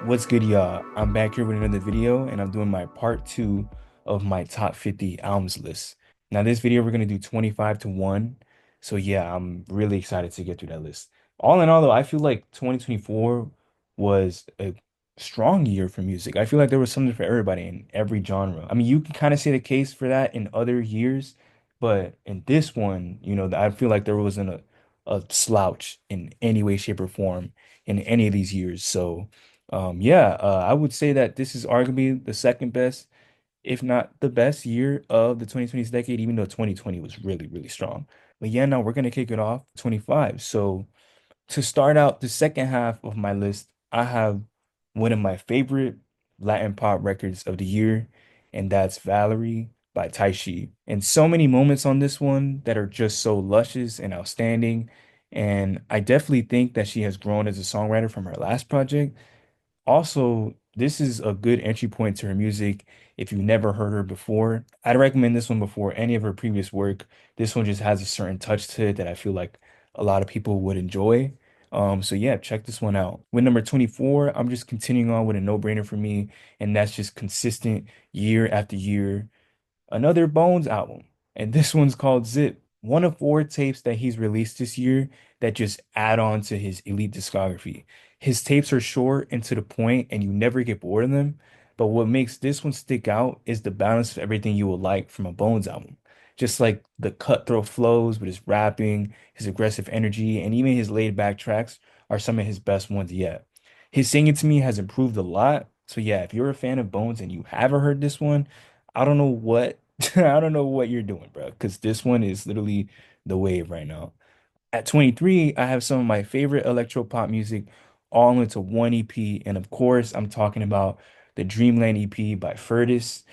What's good, y'all? I'm back here with another video, and I'm doing my part two of my top 50 albums list. Now, this video, we're going to do 25 to 1. So, yeah, I'm really excited to get through that list. All in all, though, I feel like 2024 was a strong year for music. I feel like there was something for everybody in every genre. I mean, you can kind of say the case for that in other years, but in this one, I feel like there wasn't a slouch in any way, shape, or form in any of these years. So, I would say that this is arguably the second best, if not the best year of the 2020s decade, even though 2020 was really, really strong. But yeah, now we're gonna kick it off 25. So to start out the second half of my list, I have one of my favorite Latin pop records of the year, and that's Valerie by Tei Shi. And so many moments on this one that are just so luscious and outstanding. And I definitely think that she has grown as a songwriter from her last project. Also, this is a good entry point to her music if you've never heard her before. I'd recommend this one before any of her previous work. This one just has a certain touch to it that I feel like a lot of people would enjoy. So yeah, check this one out. With number 24, I'm just continuing on with a no-brainer for me, and that's just consistent year after year another Bones album. And this one's called Zip. One of four tapes that he's released this year that just add on to his elite discography. His tapes are short and to the point, and you never get bored of them. But what makes this one stick out is the balance of everything you will like from a Bones album. Just like the cutthroat flows with his rapping, his aggressive energy, and even his laid back tracks are some of his best ones yet. His singing to me has improved a lot. So yeah, if you're a fan of Bones and you haven't heard this one, I don't know what I don't know what you're doing, bro, because this one is literally the wave right now. At 23, I have some of my favorite electro pop music all into one EP, and of course, I'm talking about the Dreamland EP by Ferdous.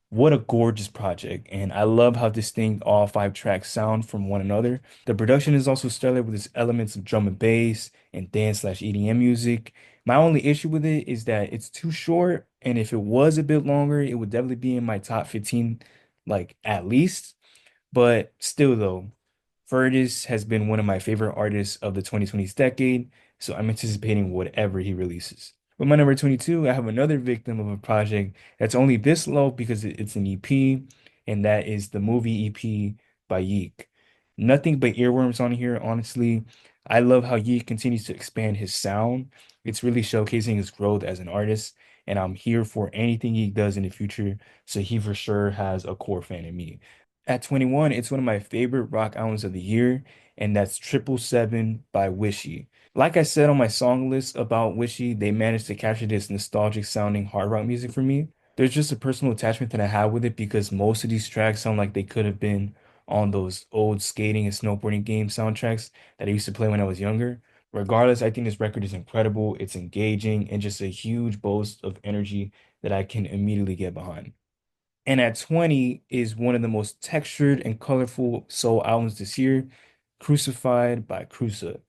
What a gorgeous project, and I love how distinct all five tracks sound from one another. The production is also stellar with its elements of drum and bass and dance/EDM music. My only issue with it is that it's too short, and if it was a bit longer, it would definitely be in my top 15, like at least. But still, though, Ferdous has been one of my favorite artists of the 2020s decade, so I'm anticipating whatever he releases. With my number 22, I have another victim of a project that's only this low because it's an EP, and that is the movie EP by Yeek. Nothing but earworms on here, honestly. I love how Yeek continues to expand his sound. It's really showcasing his growth as an artist, and I'm here for anything he does in the future, so he for sure has a core fan in me. At 21, it's one of my favorite rock albums of the year, and that's 777 by Wishy. Like I said on my song list about Wishy, they managed to capture this nostalgic sounding hard rock music for me. There's just a personal attachment that I have with it because most of these tracks sound like they could have been on those old skating and snowboarding game soundtracks that I used to play when I was younger. Regardless, I think this record is incredible, it's engaging, and just a huge boast of energy that I can immediately get behind. And at 20 is one of the most textured and colorful soul albums this year, Cruzafied by Cruza.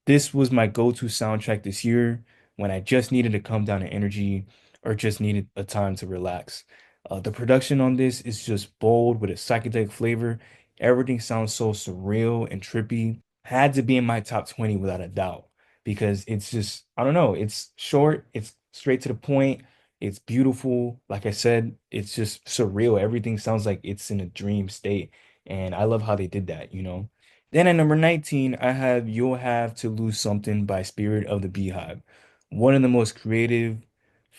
This was my go-to soundtrack this year when I just needed to come down in energy or just needed a time to relax. The production on this is just bold with a psychedelic flavor. Everything sounds so surreal and trippy. Had to be in my top 20 without a doubt because it's just, I don't know, it's short, it's straight to the point, it's beautiful. Like I said, it's just surreal. Everything sounds like it's in a dream state. And I love how they did that, you know? Then at number 19, I have You'll Have to Lose Something by Spirit of the Beehive. One of the most creative,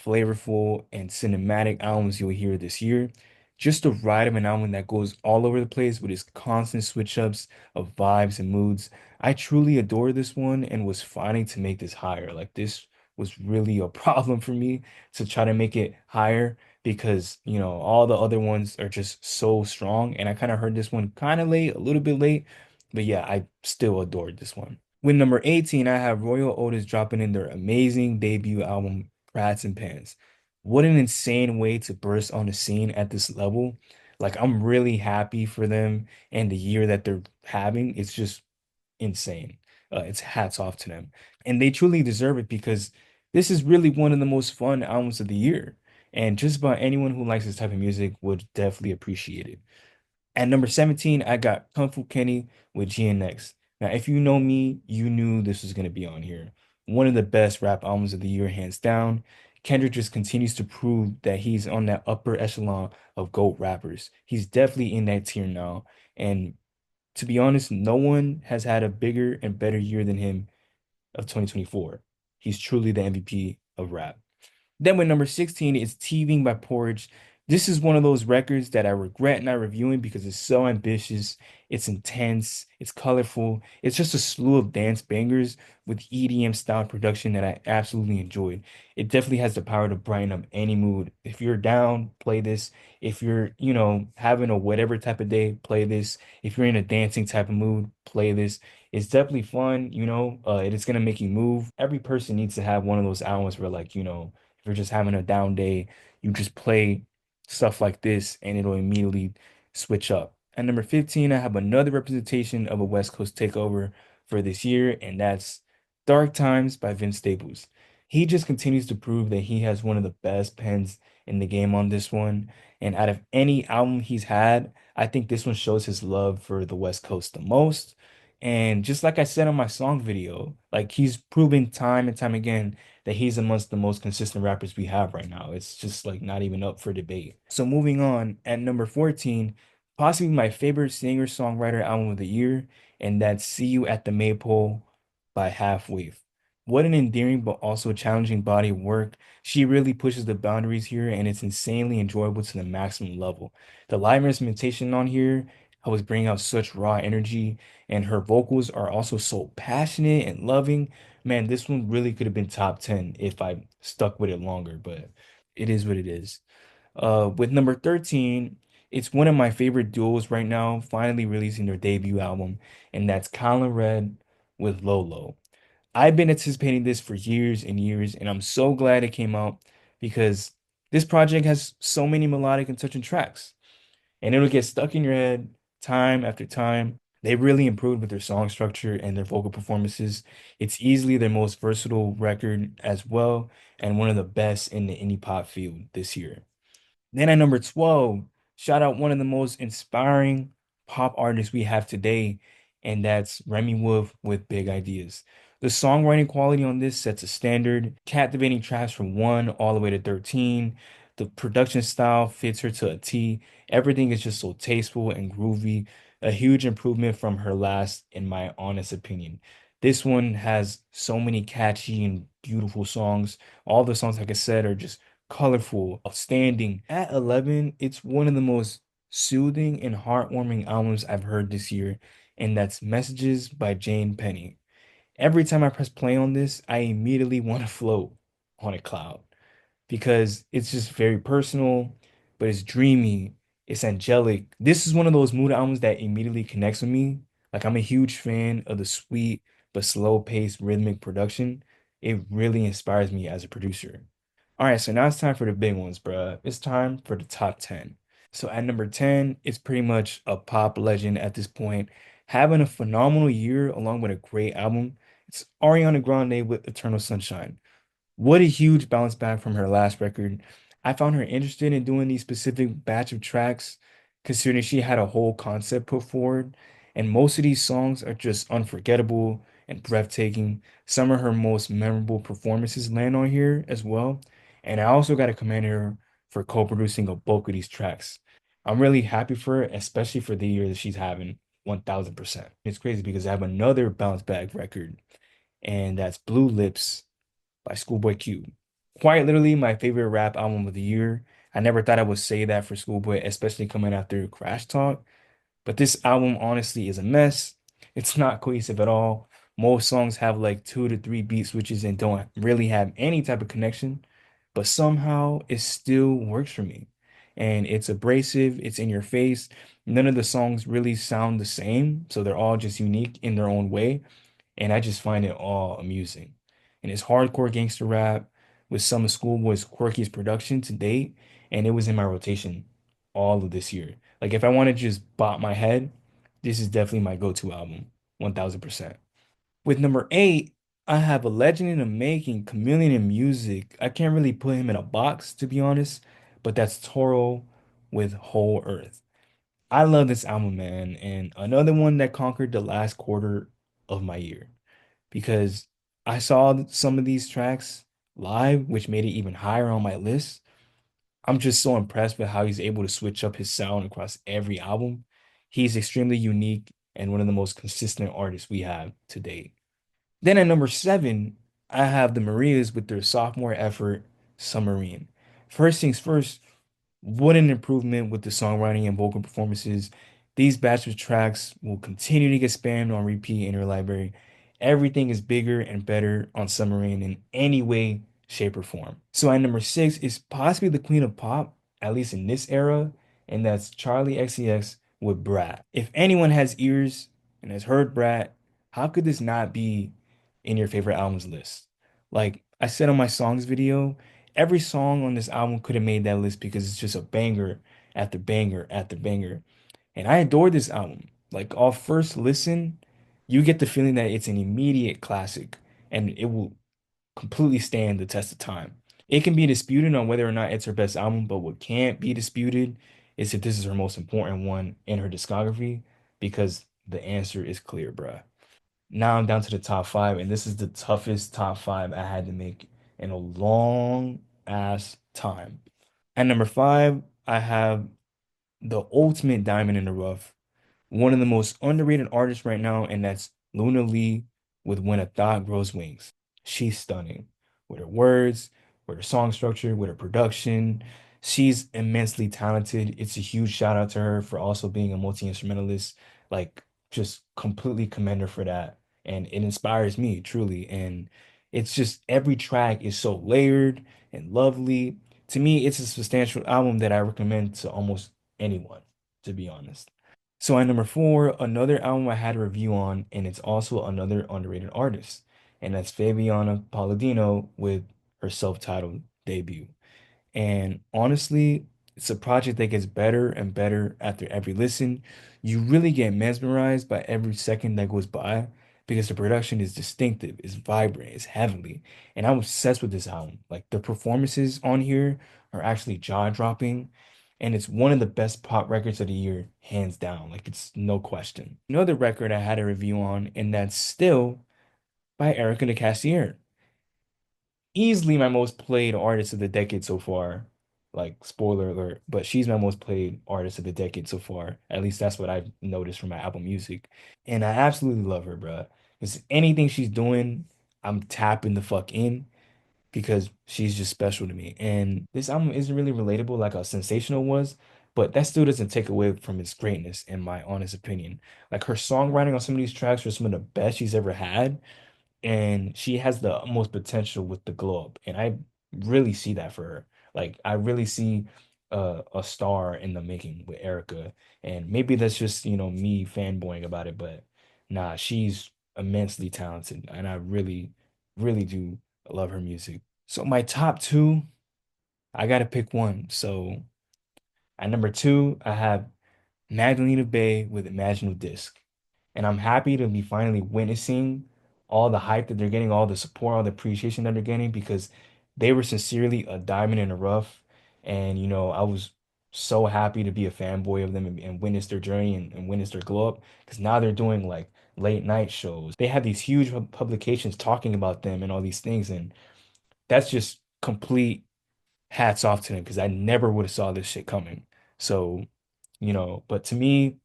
flavorful, and cinematic albums you'll hear this year. Just a ride of an album that goes all over the place with its constant switch ups of vibes and moods. I truly adore this one and was fighting to make this higher. Like, this was really a problem for me to try to make it higher because, all the other ones are just so strong. And I kind of heard this one kind of late, a little bit late. But yeah, I still adored this one. With number 18, I have Royal Otis dropping in their amazing debut album, Pratts and Pans. What an insane way to burst on the scene at this level. Like, I'm really happy for them and the year that they're having. It's just insane. It's hats off to them. And they truly deserve it because this is really one of the most fun albums of the year. And just about anyone who likes this type of music would definitely appreciate it. At number 17, I got Kung Fu Kenny with GNX. Now, if you know me, you knew this was going to be on here. one of the best rap albums of the year, hands down. Kendrick just continues to prove that he's on that upper echelon of GOAT rappers. He's definitely in that tier now. And to be honest, no one has had a bigger and better year than him of 2024. He's truly the MVP of rap. Then with number 16 is Teething by Porridge. This is one of those records that I regret not reviewing because it's so ambitious, it's intense, it's colorful. It's just a slew of dance bangers with EDM style production that I absolutely enjoyed. It definitely has the power to brighten up any mood. If you're down, play this. If you're, having a whatever type of day, play this. If you're in a dancing type of mood, play this. It's definitely fun, it is gonna make you move. Every person needs to have one of those albums where like, if you're just having a down day, you just play stuff like this and it'll immediately switch up. At number 15, I have another representation of a West Coast takeover for this year, and that's Dark Times by Vince Staples. He just continues to prove that he has one of the best pens in the game on this one. And out of any album he's had, I think this one shows his love for the West Coast the most. And just like I said on my song video, like he's proven time and time again that he's amongst the most consistent rappers we have right now. It's just like not even up for debate. So moving on, at number 14, possibly my favorite singer-songwriter album of the year, and that's See You at the Maypole by Waif. What an endearing but also challenging body of work. She really pushes the boundaries here, and it's insanely enjoyable to the maximum level. The live instrumentation on here helps bring out such raw energy, and her vocals are also so passionate and loving. Man, this one really could have been top 10 if I stuck with it longer, but it is what it is. With number 13, it's one of my favorite duos right now, finally releasing their debut album, and that's Colin Red with Lolo. I've been anticipating this for years and years, and I'm so glad it came out because this project has so many melodic and touching tracks and it'll get stuck in your head time after time. They really improved with their song structure and their vocal performances. It's easily their most versatile record as well, and one of the best in the indie pop field this year. Then at number 12, shout out one of the most inspiring pop artists we have today, and that's Remi with Big Ideas. The songwriting quality on this sets a standard, captivating tracks from 1 all the way to 13. The production style fits her to a T. Everything is just so tasteful and groovy. A huge improvement from her last, in my honest opinion. This one has so many catchy and beautiful songs. All the songs, like I said, are just colorful, outstanding. At 11, it's one of the most soothing and heartwarming albums I've heard this year, and that's Messages by Jane Penny. Every time I press play on this, I immediately want to float on a cloud because it's just very personal, but it's dreamy, it's angelic. This is one of those mood albums that immediately connects with me. Like I'm a huge fan of the sweet but slow-paced rhythmic production. It really inspires me as a producer. All right, so now it's time for the big ones, bruh. It's time for the top 10. So at number 10, it's pretty much a pop legend at this point, having a phenomenal year along with a great album. It's Ariana Grande with Eternal Sunshine. What a huge bounce back from her last record. I found her interested in doing these specific batch of tracks, considering she had a whole concept put forward. And most of these songs are just unforgettable and breathtaking. Some of her most memorable performances land on here as well. And I also got to commend her for co-producing a bulk of these tracks. I'm really happy for her, especially for the year that she's having, 1000%. It's crazy because I have another bounce back record, and that's Blue Lips by Schoolboy Q. Quite literally my favorite rap album of the year. I never thought I would say that for Schoolboy, especially coming after Crash Talk. But this album honestly is a mess. It's not cohesive at all. Most songs have like 2 to 3 beat switches and don't really have any type of connection. But somehow it still works for me. And it's abrasive, it's in your face. None of the songs really sound the same, so they're all just unique in their own way and I just find it all amusing. And it's hardcore gangster rap with some of Schoolboy's quirkiest production to date, and it was in my rotation all of this year. Like if I want to just bop my head, this is definitely my go-to album, 1000%. With number 8, I have a legend in the making, chameleon in music. I can't really put him in a box, to be honest, but that's Toro with Whole Earth. I love this album, man, and another one that conquered the last quarter of my year because I saw some of these tracks live, which made it even higher on my list. I'm just so impressed with how he's able to switch up his sound across every album. He's extremely unique and one of the most consistent artists we have to date. Then at number seven, I have the Marias with their sophomore effort, Submarine. First things first, what an improvement with the songwriting and vocal performances. These batch of tracks will continue to get spammed on repeat in your library. Everything is bigger and better on Submarine in any way, shape, or form. So at number six is possibly the queen of pop, at least in this era, and that's Charli XCX with Brat. If anyone has ears and has heard Brat, how could this not be in your favorite albums list? Like I said on my songs video, every song on this album could have made that list because it's just a banger after banger after banger. And I adore this album. Like off first listen, you get the feeling that it's an immediate classic and it will completely stand the test of time. It can be disputed on whether or not it's her best album, but what can't be disputed is if this is her most important one in her discography, because the answer is clear, bruh. Now I'm down to the top five, and this is the toughest top five I had to make in a long ass time. At number five, I have the ultimate diamond in the rough, one of the most underrated artists right now, and that's Luna Lee with When a Thought Grows Wings. She's stunning with her words, with her song structure, with her production. She's immensely talented. It's a huge shout out to her for also being a multi-instrumentalist. Like, just completely commend her for that. And it inspires me truly. And it's just every track is so layered and lovely. To me, it's a substantial album that I recommend to almost anyone, to be honest. So at number four, another album I had a review on, and it's also another underrated artist, and that's Fabiana Paladino with her self-titled debut. And honestly, it's a project that gets better and better after every listen. You really get mesmerized by every second that goes by because the production is distinctive, it's vibrant, it's heavenly. And I'm obsessed with this album. Like the performances on here are actually jaw-dropping. And it's one of the best pop records of the year, hands down. Like it's no question. Another record I had a review on, and that's still by Erica de Cassier, easily my most played artist of the decade so far. Like, spoiler alert, but she's my most played artist of the decade so far. At least that's what I've noticed from my Apple Music. And I absolutely love her, bruh. Because anything she's doing, I'm tapping the fuck in because she's just special to me. And this album isn't really relatable like a Sensational was, but that still doesn't take away from its greatness, in my honest opinion. Like, her songwriting on some of these tracks are some of the best she's ever had, and she has the most potential with the glow up, and I really see that for her. Like I really see a star in the making with Erica, and maybe that's just me fanboying about it, but nah, she's immensely talented, and I really, really do love her music. So my top two, I gotta pick one. So at number two, I have Magdalena Bay with Imaginal Disc. And I'm happy to be finally witnessing all the hype that they're getting, all the support, all the appreciation that they're getting, because they were sincerely a diamond in the rough. And, I was so happy to be a fanboy of them and witness their journey and witness their glow up, because now they're doing like late night shows. They have these huge publications talking about them and all these things. And that's just complete hats off to them because I never would have saw this shit coming. So, but to me,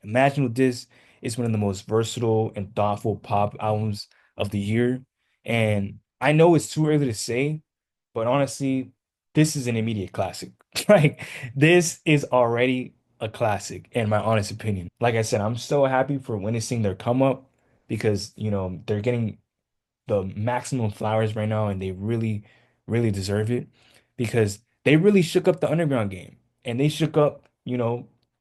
Imagine with This is one of the most versatile and thoughtful pop albums of the year. And I know it's too early to say, but honestly, this is an immediate classic. Like, this is already a classic, in my honest opinion. Like I said, I'm so happy for witnessing their come up because, they're getting the maximum flowers right now, and they really, really deserve it because they really shook up the underground game and they shook up,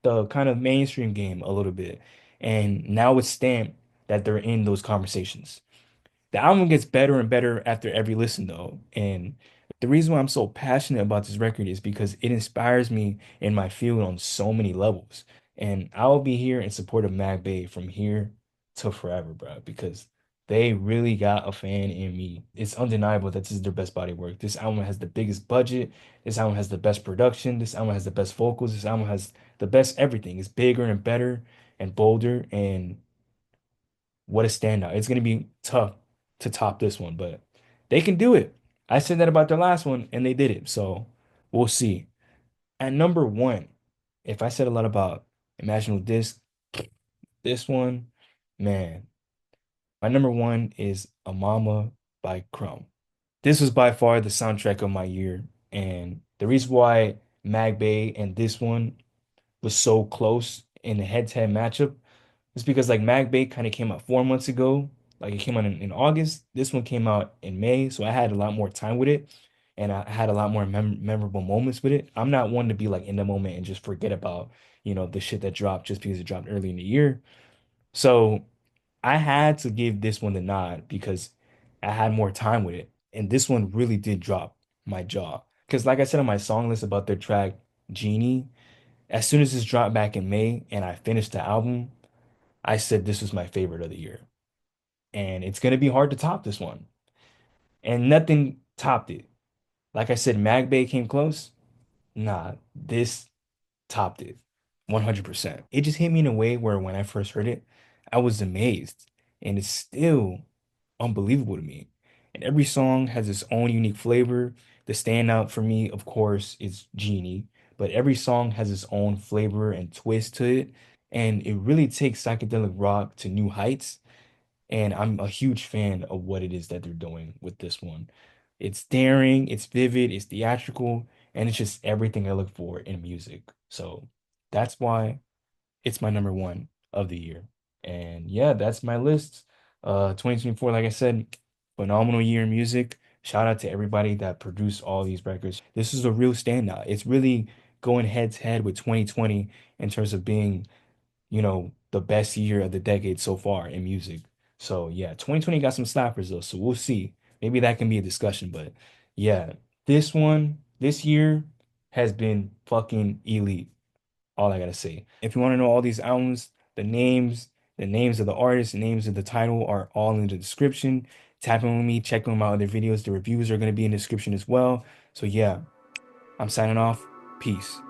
the kind of mainstream game a little bit. And now it's stamped that they're in those conversations. The album gets better and better after every listen, though. And the reason why I'm so passionate about this record is because it inspires me in my field on so many levels. And I'll be here in support of Mag Bay from here to forever, bro, because they really got a fan in me. It's undeniable that this is their best body work. This album has the biggest budget. This album has the best production. This album has the best vocals. This album has the best everything. It's bigger and better and bolder. And what a standout. It's going to be tough to top this one, but they can do it. I said that about their last one, and they did it. So we'll see. At number one, if I said a lot about Imaginal Disc, this one, man, my number one is A Mama by Crumb. This was by far the soundtrack of my year, and the reason why Mag Bay and this one was so close in the head-to-head matchup is because like Mag Bay kind of came out 4 months ago. Like it came out in August. This one came out in May, so I had a lot more time with it, and I had a lot more memorable moments with it. I'm not one to be like in the moment and just forget about, the shit that dropped just because it dropped early in the year. So I had to give this one the nod because I had more time with it. And this one really did drop my jaw. Because, like I said on my song list about their track Genie, as soon as this dropped back in May and I finished the album, I said this was my favorite of the year. And it's going to be hard to top this one. And nothing topped it. Like I said, Mag Bay came close. Nah, this topped it 100%. It just hit me in a way where when I first heard it, I was amazed. And it's still unbelievable to me. And every song has its own unique flavor. The standout for me, of course, is Genie, but every song has its own flavor and twist to it. And it really takes psychedelic rock to new heights. And I'm a huge fan of what it is that they're doing with this one. It's daring, it's vivid, it's theatrical, and it's just everything I look for in music. So that's why it's my number one of the year. And yeah, that's my list. 2024, like I said, phenomenal year in music. Shout out to everybody that produced all these records. This is a real standout. It's really going head to head with 2020 in terms of being, the best year of the decade so far in music. So yeah, 2020 got some slappers though, so we'll see. Maybe that can be a discussion, but yeah, this year has been fucking elite. All I gotta say. If you want to know all these albums, the names of the artists, the names of the title are all in the description. Tap in with me, check on my other videos. The reviews are gonna be in the description as well. So yeah, I'm signing off. Peace.